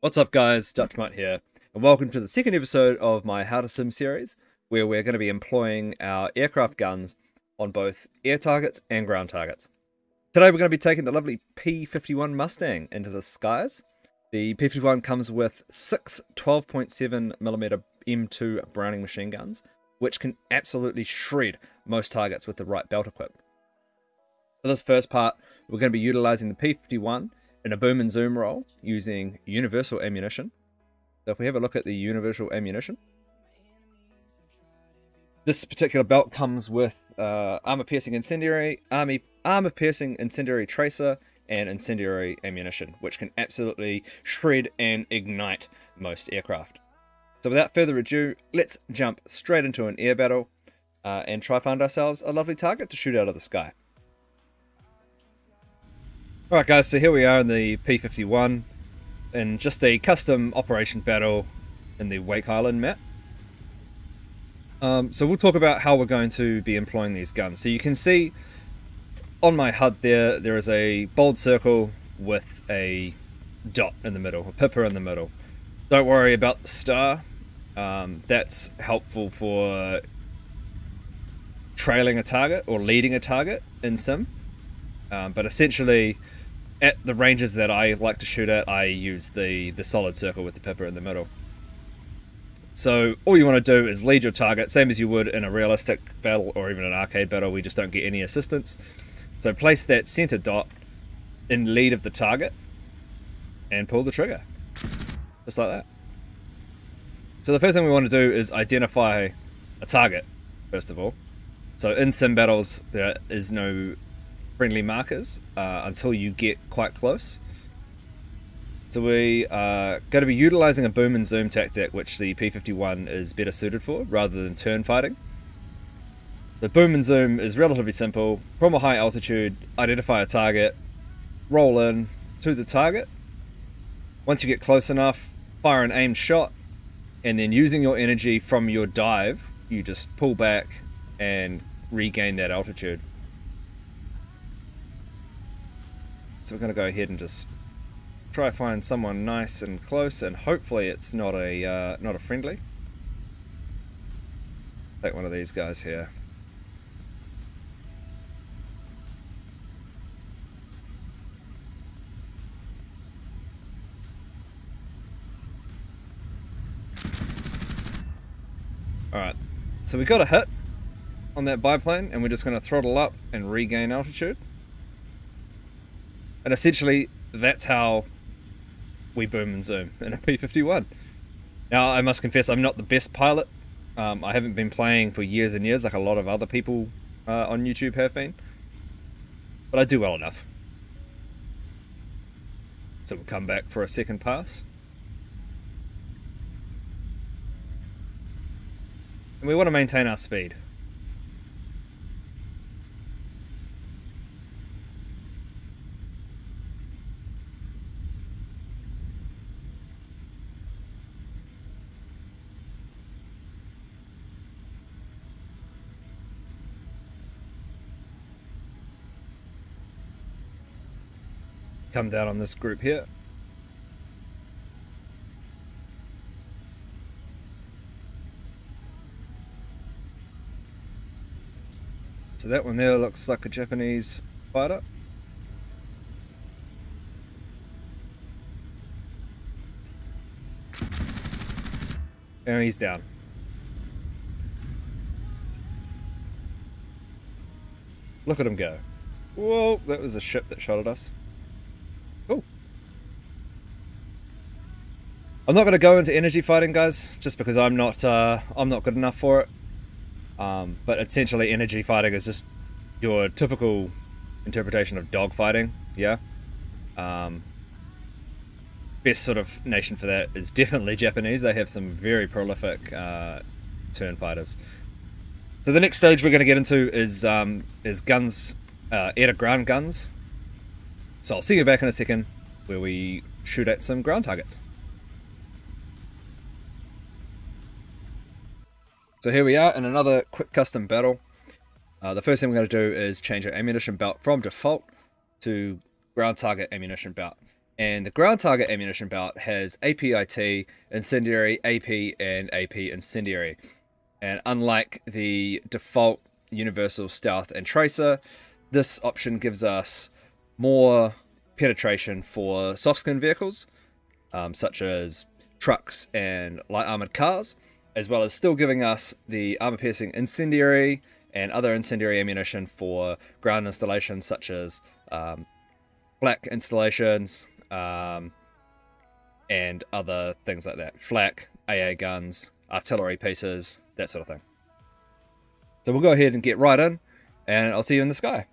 What's up guys, Dutchmutt here, and welcome to the second episode of my How to Sim series, where we're going to be employing our aircraft guns on both air targets and ground targets. Today we're going to be taking the lovely P-51 Mustang into the skies. The P-51 comes with 6 12.7mm M2 Browning machine guns, which can absolutely shred most targets with the right belt equip. For this first part, we're going to be utilizing the P-51 in a boom and zoom role using universal ammunition. So if we have a look at the universal ammunition, this particular belt comes with armor-piercing incendiary, armor-piercing incendiary tracer, and incendiary ammunition, which can absolutely shred and ignite most aircraft. So without further ado, let's jump straight into an air battle and try find ourselves a lovely target to shoot out of the sky. Alright guys, so here we are in the P-51 in just a custom operation battle in the Wake Island map. So we'll talk about how we're going to be employing these guns. So you can see on my HUD there is a bold circle with a dot in the middle, a pipper in the middle. Don't worry about the star. That's helpful for trailing a target or leading a target in Sim. But essentially, at the ranges that I like to shoot at, I use the solid circle with the pipper in the middle. So all you want to do is lead your target, same as you would in a realistic battle or even an arcade battle. We just don't get any assistance. So place that center dot in lead of the target and pull the trigger. Just like that. So the first thing we want to do is identify a target, first of all. So in sim battles, there is no friendly markers until you get quite close. So we are going to be utilizing a boom and zoom tactic, which the P-51 is better suited for rather than turn fighting. The boom and zoom is relatively simple. From a high altitude, identify a target, roll in to the target. Once you get close enough, fire an aimed shot, and then using your energy from your dive, you just pull back and regain that altitude. So we're going to go ahead and just try to find someone nice and close, and hopefully it's not a friendly. Take one of these guys here. Alright, so we got a hit on that biplane, and we're just going to throttle up and regain altitude. And essentially, that's how we boom and zoom in a P-51. Now, I must confess, I'm not the best pilot. I haven't been playing for years and years like a lot of other people on YouTube have been. But I do well enough. So we'll come back for a second pass. And we want to maintain our speed. Come down on this group here. So that one there looks like a Japanese fighter. And he's down. Look at him go. Whoa, that was a ship that shot at us. Cool. I'm not going to go into energy fighting, guys, just because I'm not good enough for it. But essentially, energy fighting is just your typical interpretation of dog fighting. Yeah. Best sort of nation for that is definitely Japanese. They have some very prolific turn fighters. So the next stage we're going to get into is guns, air-to-ground guns. So I'll see you back in a second, where we shoot at some ground targets. So here we are in another quick custom battle. The first thing we're going to do is change our ammunition belt from default to ground target ammunition belt. And the ground target ammunition belt has APIT, incendiary, AP, and AP incendiary. And unlike the default universal stealth and tracer, this option gives us more penetration for soft skin vehicles, such as trucks and light armored cars, as well as still giving us the armor piercing incendiary and other incendiary ammunition for ground installations such as flak installations and other things like that. Flak, AA guns, artillery pieces, that sort of thing. So we'll go ahead and get right in, and I'll see you in the sky.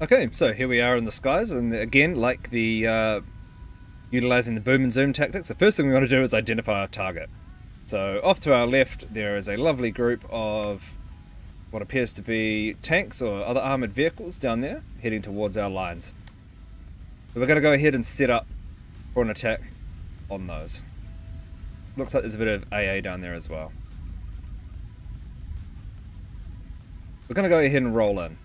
Okay, so here we are in the skies, and again, like the utilizing the boom and zoom tactics, the first thing we want to do is identify our target. So off to our left, there is a lovely group of what appears to be tanks or other armored vehicles down there, heading towards our lines. So we're going to go ahead and set up for an attack on those. Looks like there's a bit of AA down there as well. We're going to go ahead and roll in.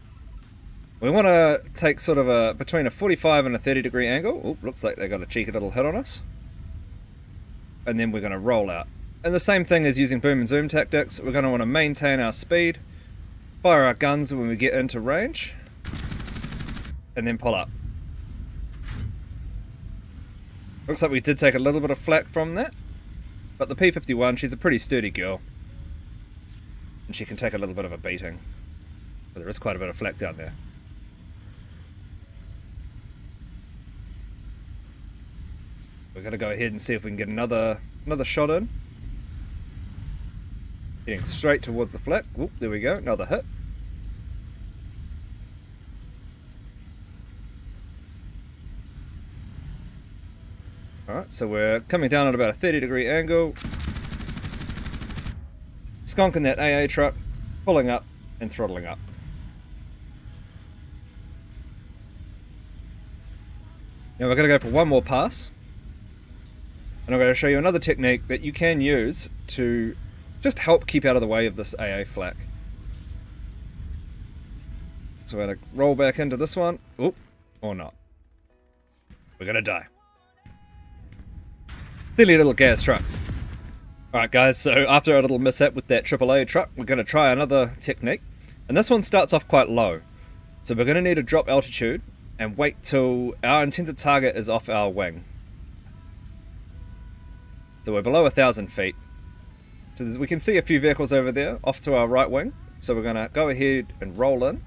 We want to take sort of between a 45 and a 30 degree angle. Oop, looks like they got a cheeky little hit on us. And then we're going to roll out. And the same thing as using boom and zoom tactics, we're going to want to maintain our speed, fire our guns when we get into range, and then pull up. Looks like we did take a little bit of flak from that, but the P-51, she's a pretty sturdy girl, and she can take a little bit of a beating. But there is quite a bit of flak down there. We're going to go ahead and see if we can get another shot in. Getting straight towards the flak. Whoop, there we go, another hit. Alright, so we're coming down at about a 30 degree angle. Skonking that AA truck, pulling up and throttling up. Now we're going to go for one more pass. And I'm going to show you another technique that you can use to just help keep out of the way of this AA flak. So we're going to roll back into this one. Oop, or not. We're going to die. Silly little gas truck. Alright guys, so after a little mishap with that AAA truck, we're going to try another technique. And this one starts off quite low. So we're going to need to drop altitude and wait till our intended target is off our wing. So we're below 1,000 feet. So we can see a few vehicles over there off to our right wing. So we're going to go ahead and roll in.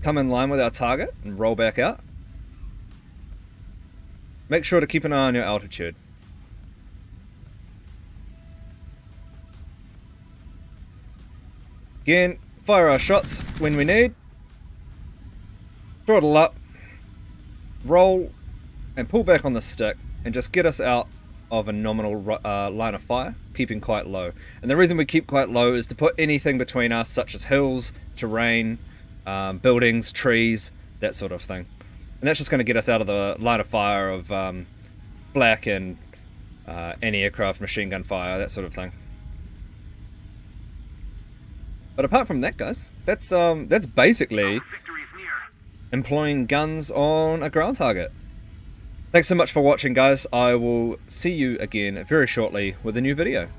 Come in line with our target and roll back out. Make sure to keep an eye on your altitude. Again, fire our shots when we need. Throttle up, roll, and pull back on the stick, and just get us out of a nominal line of fire, keeping quite low. And the reason we keep quite low is to put anything between us, such as hills, terrain, buildings, trees, that sort of thing. And that's just going to get us out of the line of fire of flak and anti-aircraft machine gun fire, that sort of thing. But apart from that, guys, that's basically employing guns on a ground target. Thanks so much for watching, guys. I will see you again very shortly with a new video.